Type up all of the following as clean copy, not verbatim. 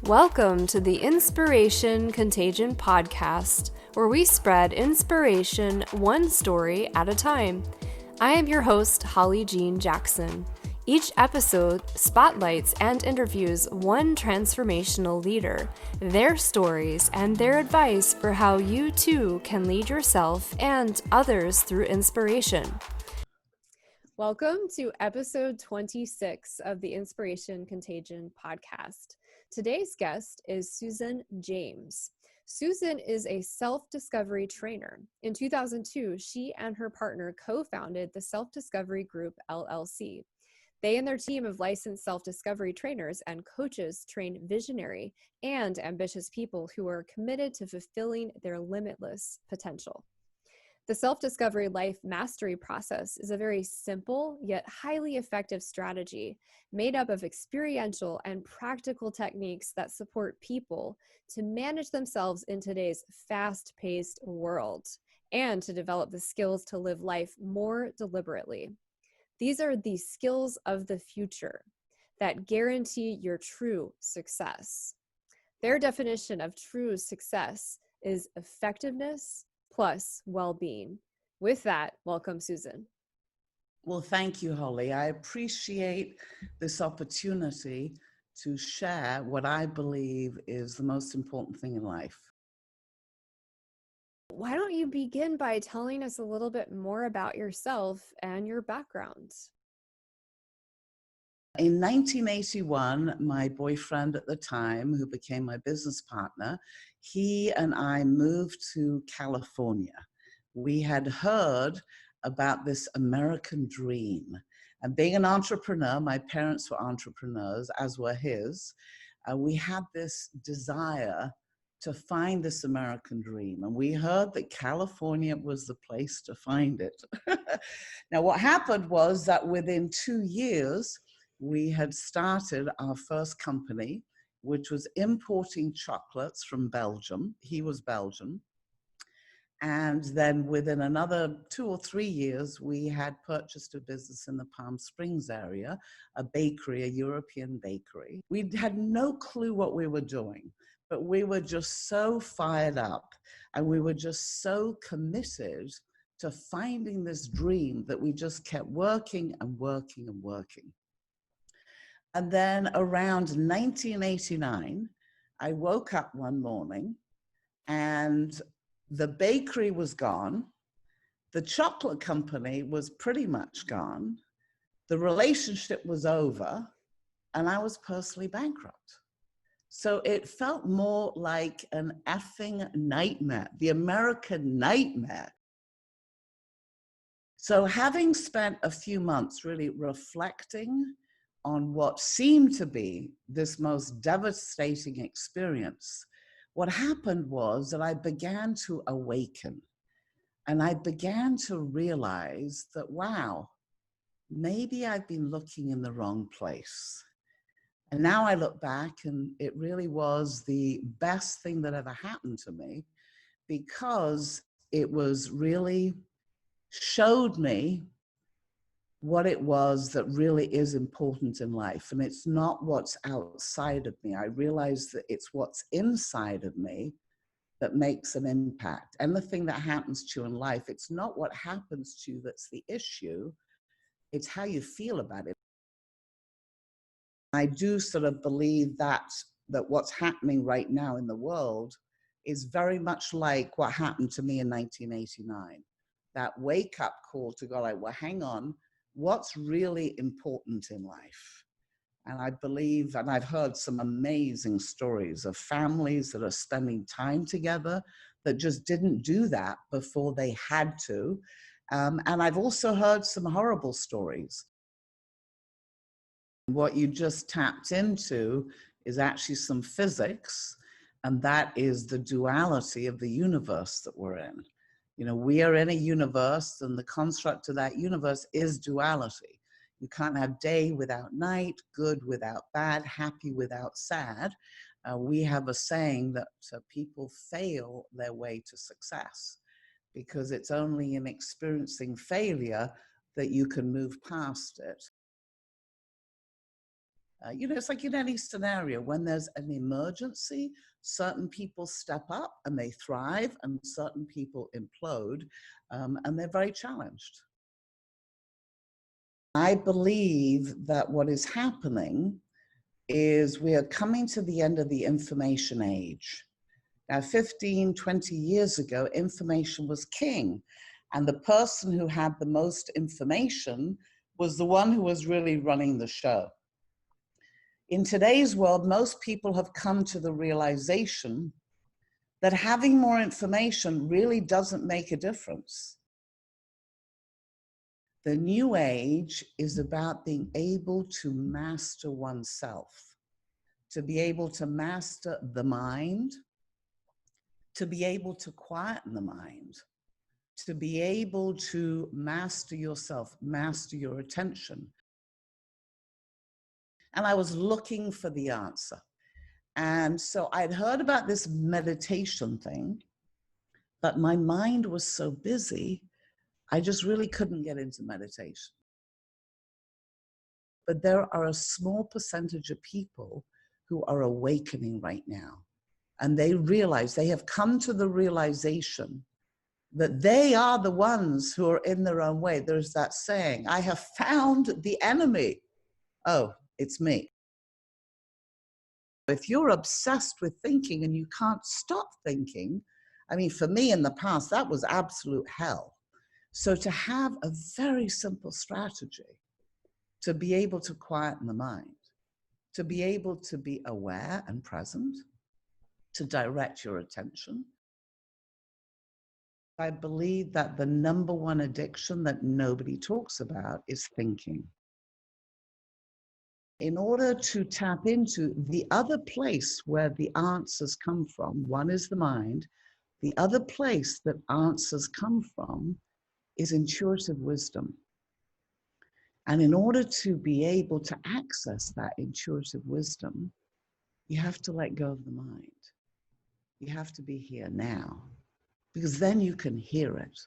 Welcome to the Inspiration Contagion podcast, where we spread inspiration one story at a time. I am your host, Holly Jean Jackson. Each episode spotlights and interviews one transformational leader, their stories, and their advice for how you too can lead yourself and others through inspiration. Welcome to episode 26 of the Inspiration Contagion podcast. Today's guest is Susan James. Susan is a self-discovery trainer. In 2002, she and her partner co-founded the Self-Discovery Group, LLC. They and their team of licensed self-discovery trainers and coaches train visionary and ambitious people who are committed to fulfilling their limitless potential. The self-discovery life mastery process is a very simple yet highly effective strategy made up of experiential and practical techniques that support people to manage themselves in today's fast-paced world and to develop the skills to live life more deliberately. These are the skills of the future that guarantee your true success. Their definition of true success is effectiveness plus well-being. With that, welcome, Susan. Well, thank you, Holly. I appreciate this opportunity to share what I believe is the most important thing in life. Why don't you begin by telling us a little bit more about yourself and your background? In 1981, my boyfriend at the time, who became my business partner, he and I moved to California. We had heard about this American dream. And being an entrepreneur, my parents were entrepreneurs, as were his. We had this desire to find this American dream. And we heard that California was the place to find it. Now, what happened was that within 2 years, we had started our first company, which was importing chocolates from Belgium. He was Belgian. And then within another 2 or 3 years, we had purchased a business in the Palm Springs area, a bakery, a European bakery. We had no clue what we were doing, but we were just so fired up and we were just so committed to finding this dream that we just kept working and working and working. And then around 1989, I woke up one morning and the bakery was gone. The chocolate company was pretty much gone. The relationship was over and I was personally bankrupt. So it felt more like an effing nightmare, the American nightmare. So having spent a few months really reflecting on what seemed to be this most devastating experience, what happened was that I began to awaken and I began to realize that, wow, maybe I've been looking in the wrong place. And now I look back and it really was the best thing that ever happened to me because it was really showed me what it was that really is important in life. And it's not what's outside of me. I realized that it's what's inside of me that makes an impact. And the thing that happens to you in life, it's not what happens to you that's the issue, it's how you feel about it. I do sort of believe that what's happening right now in the world is very much like what happened to me in 1989. That wake-up call to go like, well, hang on, what's really important in life? And I believe, and I've heard some amazing stories of families that are spending time together that just didn't do that before they had to. And I've also heard some horrible stories. What you just tapped into is actually some physics, and that is the duality of the universe that we're in. You know, we are in a universe, and the construct of that universe is duality. You can't have day without night, good without bad, happy without sad. We have a saying that people fail their way to success because it's only in experiencing failure that you can move past it. It's like in any scenario, when there's an emergency, certain people step up and they thrive, and certain people implode, and they're very challenged. I believe that what is happening is we are coming to the end of the information age. Now, 15, 20 years ago, information was king. And the person who had the most information was the one who was really running the show. In today's world, most people have come to the realization that having more information really doesn't make a difference. The new age is about being able to master oneself, to be able to master the mind, to be able to quieten the mind, to be able to master yourself, master your attention. And I was looking for the answer. And so I'd heard about this meditation thing, but my mind was so busy, I just really couldn't get into meditation. But there are a small percentage of people who are awakening right now. And they realize, they have come to the realization that they are the ones who are in their own way. There's that saying, I have found the enemy. Oh, it's me. If you're obsessed with thinking and you can't stop thinking, I mean, for me in the past, that was absolute hell. So to have a very simple strategy to be able to quieten the mind, to be able to be aware and present, to direct your attention. I believe that the number one addiction that nobody talks about is thinking. In order to tap into the other place where the answers come from, one is the mind, the other place that answers come from is intuitive wisdom. And in order to be able to access that intuitive wisdom, you have to let go of the mind. You have to be here now, because then you can hear it.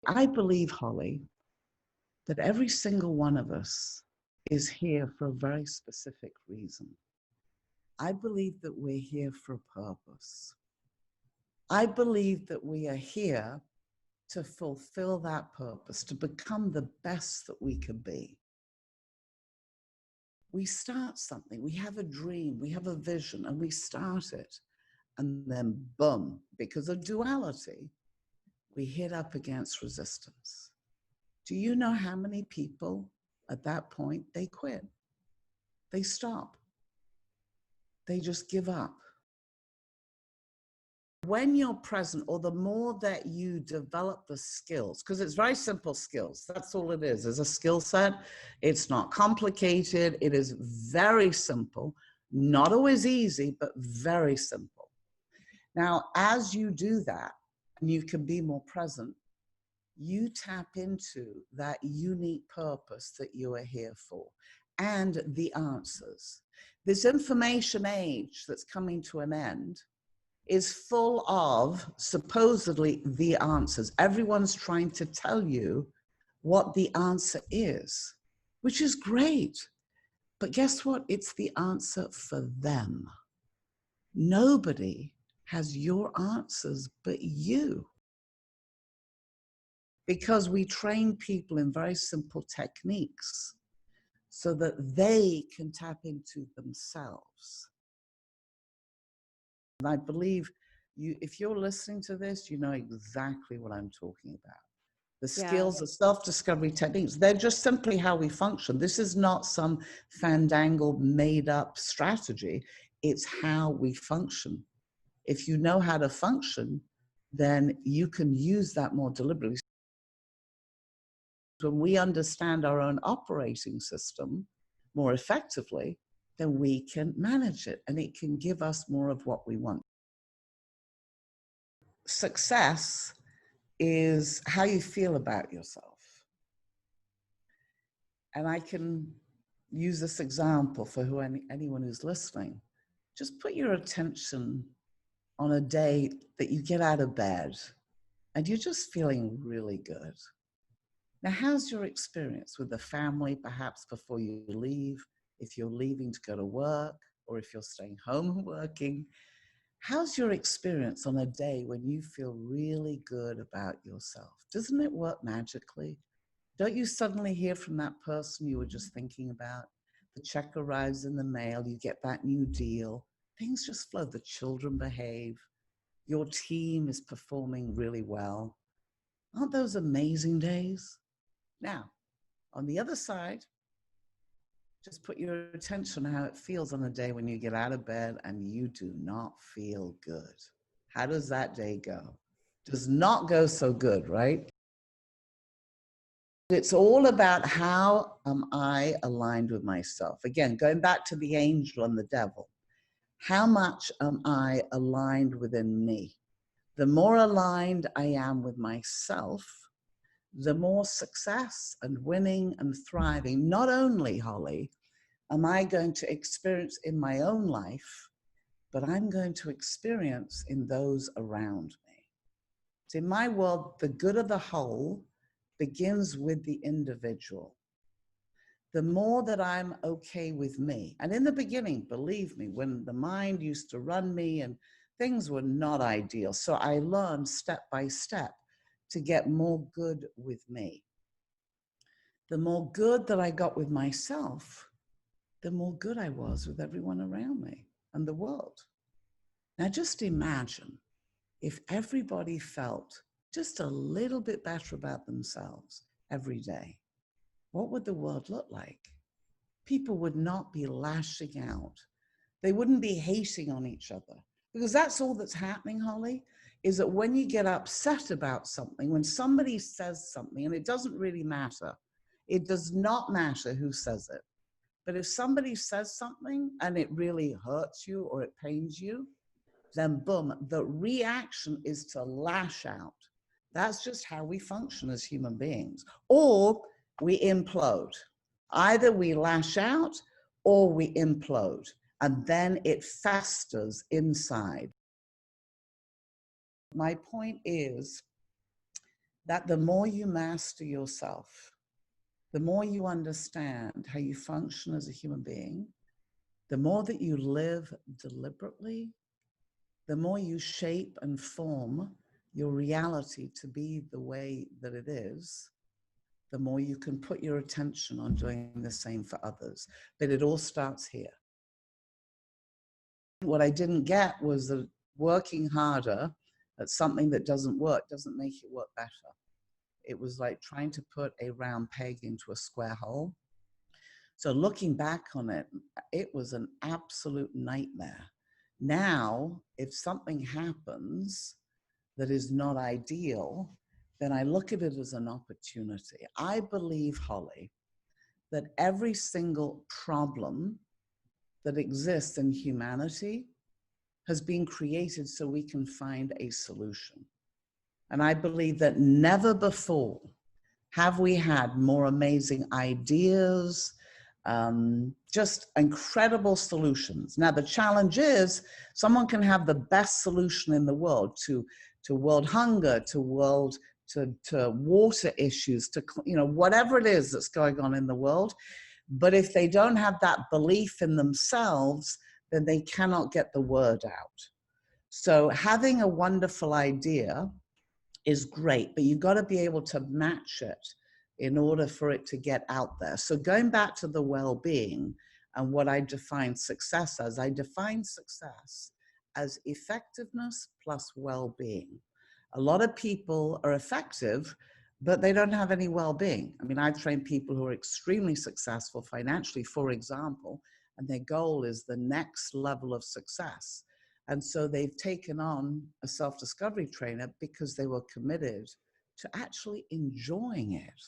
I believe, Holly, that every single one of us is here for a very specific reason. I believe that we're here for a purpose. I believe that we are here to fulfill that purpose, to become the best that we can be. We start something, we have a dream, we have a vision, and we start it. And then boom, because of duality, we hit up against resistance. Do you know how many people at that point, they quit? They stop. They just give up. When you're present, or the more that you develop the skills, because it's very simple skills, that's all it is a skill set. It's not complicated. It is very simple, not always easy, but very simple. Now, as you do that, and you can be more present, you tap into that unique purpose that you are here for and the answers. This information age that's coming to an end is full of supposedly the answers. Everyone's trying to tell you what the answer is, which is great. But guess what? It's the answer for them. Nobody has your answers but you. Because we train people in very simple techniques so that they can tap into themselves. And I believe if you're listening to this, you know exactly what I'm talking about. The skills, the self-discovery techniques, they're just simply how we function. This is not some fandangled, made-up strategy. It's how we function. If you know how to function, then you can use that more deliberately. When we understand our own operating system more effectively, then we can manage it, and it can give us more of what we want. Success is how you feel about yourself. And I can use this example for anyone who's listening. Just put your attention on a day that you get out of bed and you're just feeling really good. Now, how's your experience with the family, perhaps before you leave, if you're leaving to go to work, or if you're staying home and working? How's your experience on a day when you feel really good about yourself? Doesn't it work magically? Don't you suddenly hear from that person you were just thinking about? The check arrives in the mail, you get that new deal, things just flow, the children behave, your team is performing really well. Aren't those amazing days? Now, on the other side, just put your attention on how it feels on a day when you get out of bed and you do not feel good. How does that day go? Does not go so good, right? It's all about how am I aligned with myself. Again, going back to the angel and the devil. How much am I aligned within me? The more aligned I am with myself, the more success and winning and thriving, not only, Holly, am I going to experience in my own life, but I'm going to experience in those around me. So in my world, the good of the whole begins with the individual. The more that I'm okay with me, and in the beginning, believe me, when the mind used to run me and things were not ideal, so I learned step by step to get more good with me. The more good that I got with myself, the more good I was with everyone around me and the world. Now just imagine if everybody felt just a little bit better about themselves every day. What would the world look like? People would not be lashing out. They wouldn't be hating on each other. Because that's all that's happening, Holly, is that when you get upset about something, when somebody says something, and it doesn't really matter, it does not matter who says it. But if somebody says something and it really hurts you or it pains you, then boom, the reaction is to lash out. That's just how we function as human beings. Or we implode. Either we lash out or we implode, and then it festers inside. My point is that the more you master yourself, the more you understand how you function as a human being, the more that you live deliberately, the more you shape and form your reality to be the way that it is, the more you can put your attention on doing the same for others. But it all starts here. What I didn't get was that working harder at something that doesn't work doesn't make it work better. It was like trying to put a round peg into a square hole. So looking back on it, it was an absolute nightmare. Now, if something happens that is not ideal, then I look at it as an opportunity. I believe, Holly, that every single problem that exists in humanity has been created so we can find a solution. And I believe that never before have we had more amazing ideas, just incredible solutions. Now, the challenge is someone can have the best solution in the world to world hunger, to water issues, to, whatever it is that's going on in the world. But if they don't have that belief in themselves, then they cannot get the word out. So having a wonderful idea is great, but you've got to be able to match it in order for it to get out there. So going back to the well-being and what I define success as, I define success as effectiveness plus well-being. A lot of people are effective, but they don't have any well-being. I mean, I've trained people who are extremely successful financially, for example, and their goal is the next level of success. And so they've taken on a self-discovery trainer because they were committed to actually enjoying it,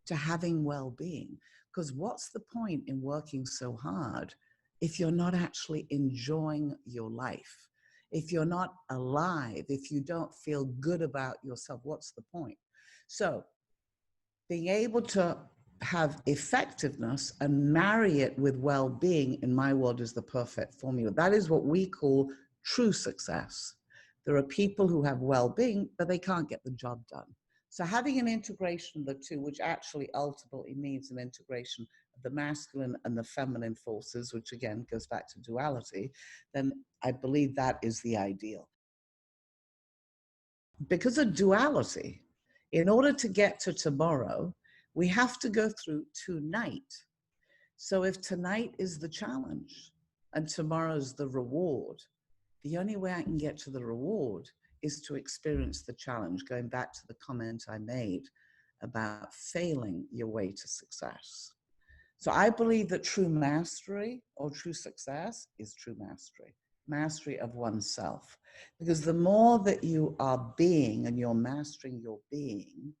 to having well-being. Because what's the point in working so hard if you're not actually enjoying your life? If you're not alive, if you don't feel good about yourself, what's the point? So being able to have effectiveness and marry it with well-being in my world is the perfect formula. That is what we call true success. There are people who have well-being, but they can't get the job done. So having an integration of the two, which actually ultimately means an integration of the masculine and the feminine forces, which again goes back to duality, then I believe that is the ideal. Because of duality, in order to get to tomorrow, we have to go through tonight. So if tonight is the challenge and tomorrow's the reward, the only way I can get to the reward is to experience the challenge, going back to the comment I made about failing your way to success. So I believe that true mastery or true success is true mastery, mastery of oneself. Because the more that you are being and you're mastering your being,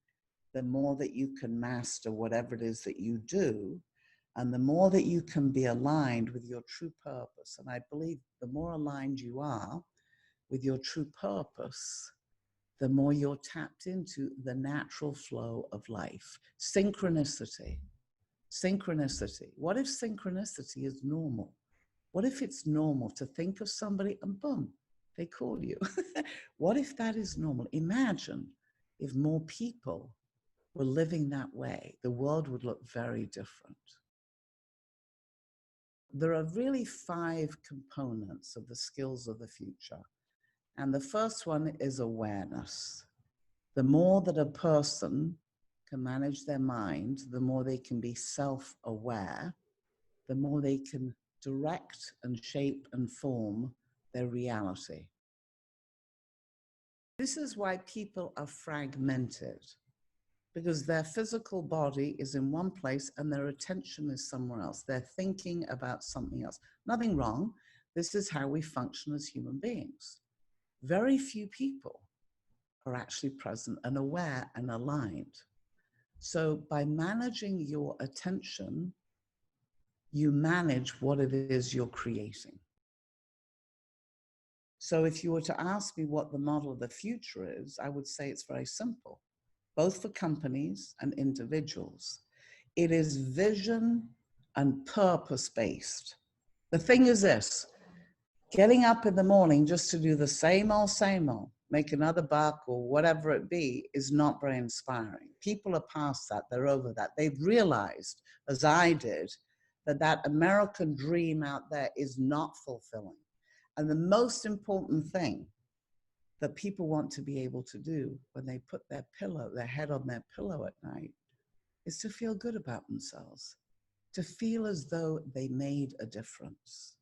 the more that you can master whatever it is that you do, and the more that you can be aligned with your true purpose. And I believe the more aligned you are with your true purpose, the more you're tapped into the natural flow of life. Synchronicity. Synchronicity. What if synchronicity is normal? What if it's normal to think of somebody and boom, they call you? What if that is normal? Imagine if more people were living that way, the world would look very different. There are really 5 components of the skills of the future. And the first one is awareness. The more that a person can manage their mind, the more they can be self-aware, the more they can direct and shape and form their reality. This is why people are fragmented, because their physical body is in one place and their attention is somewhere else. They're thinking about something else. Nothing wrong. This is how we function as human beings. Very few people are actually present and aware and aligned. So by managing your attention, you manage what it is you're creating. So if you were to ask me what the model of the future is, I would say it's very simple, both for companies and individuals. It is vision and purpose-based. The thing is this: getting up in the morning just to do the same old, make another buck or whatever it be, is not very inspiring. People are past that, they're over that. They've realized, as I did, that that American dream out there is not fulfilling. And the most important thing that people want to be able to do when they put their head on their pillow at night, is to feel good about themselves, to feel as though they made a difference.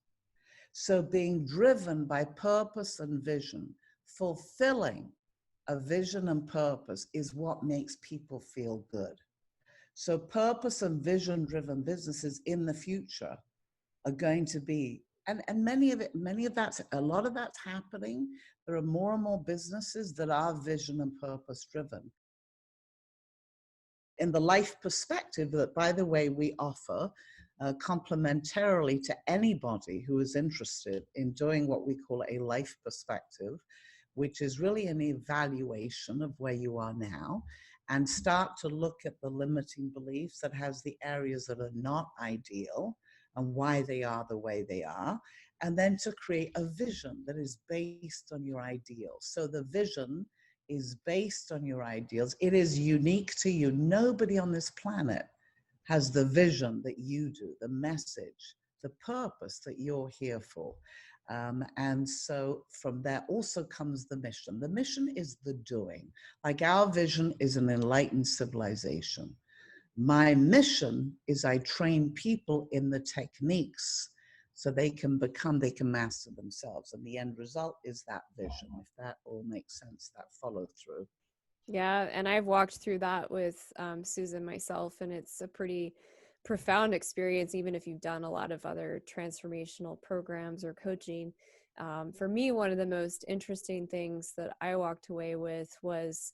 So being driven by purpose and vision, fulfilling a vision and purpose is what makes people feel good. So purpose and vision driven businesses in the future are going to be, and a lot of that's happening. There are more and more businesses that are vision and purpose driven. In the life perspective that, by the way, we offer complementarily to anybody who is interested in doing what we call a life perspective, which is really an evaluation of where you are now, and start to look at the limiting beliefs that has the areas that are not ideal and why they are the way they are, and then to create a vision that is based on your ideals. So the vision is based on your ideals. It is unique to you. Nobody on this planet has the vision that you do, the message, the purpose that you're here for. And so from there also comes the mission. The mission is the doing. Like our vision is an enlightened civilization. My mission is I train people in the techniques so they can master themselves. And the end result is that vision. If that all makes sense, that follow through. Yeah, and I've walked through that with Susan myself, and it's a pretty profound experience, even if you've done a lot of other transformational programs or coaching. For me, one of the most interesting things that I walked away with was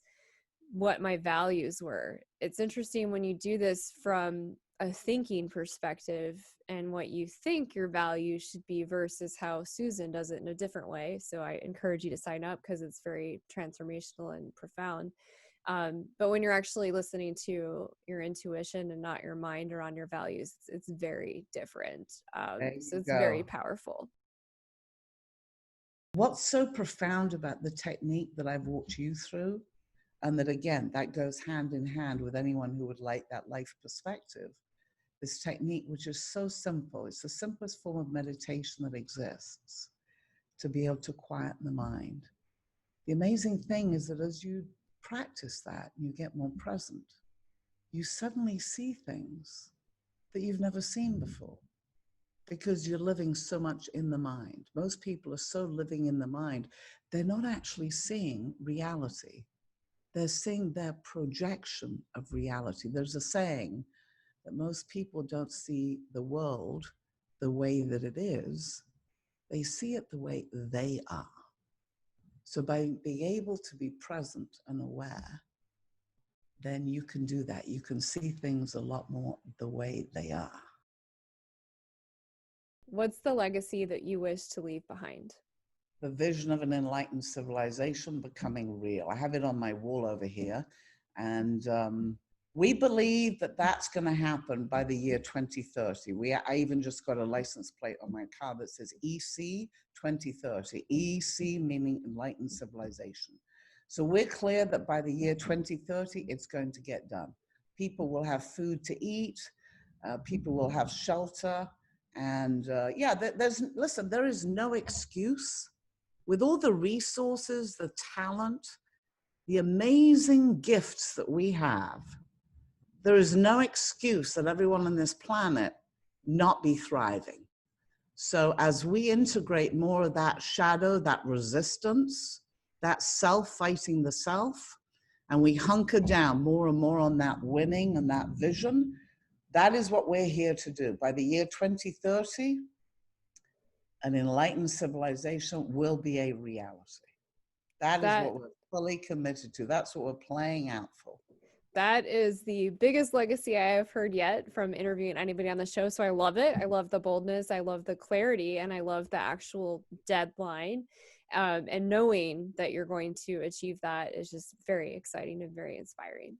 what my values were. It's interesting when you do this from a thinking perspective and what you think your values should be versus how Susan does it in a different way. So I encourage you to sign up because it's very transformational and profound. But when you're actually listening to your intuition and not your mind or on your values, it's very different. So it's very powerful. What's so profound about the technique that I've walked you through And that again, that goes hand in hand with anyone who would like that life perspective. This technique, which is so simple, it's the simplest form of meditation that exists, to be able to quieten the mind. The amazing thing is that as you practice that, you get more present, you suddenly see things that you've never seen before, because you're living so much in the mind. Most people are so living in the mind, they're not actually seeing reality. They're seeing their projection of reality. There's a saying that most people don't see the world the way that it is, they see it the way they are. So by being able to be present and aware, then you can do that. You can see things a lot more the way they are. What's the legacy that you wish to leave behind? The vision of an enlightened civilization becoming real. I have it on my wall over here. And we believe that that's going to happen by the year 2030. I even just got a license plate on my car that says EC 2030. EC meaning enlightened civilization. So we're clear that by the year 2030, it's going to get done. People will have food to eat. People will have shelter. And listen, there is no excuse. With all the resources, the talent, the amazing gifts that we have, there is no excuse that everyone on this planet not be thriving. So as we integrate more of that shadow, that resistance, that self fighting the self, and we hunker down more and more on that winning and that vision, that is what we're here to do. By the year 2030, an enlightened civilization will be a reality. That is what we're fully committed to. That's what we're playing out for. That is the biggest legacy I have heard yet from interviewing anybody on the show. So I love it. I love the boldness. I love the clarity, and I love the actual deadline. And knowing that you're going to achieve that is just very exciting and very inspiring.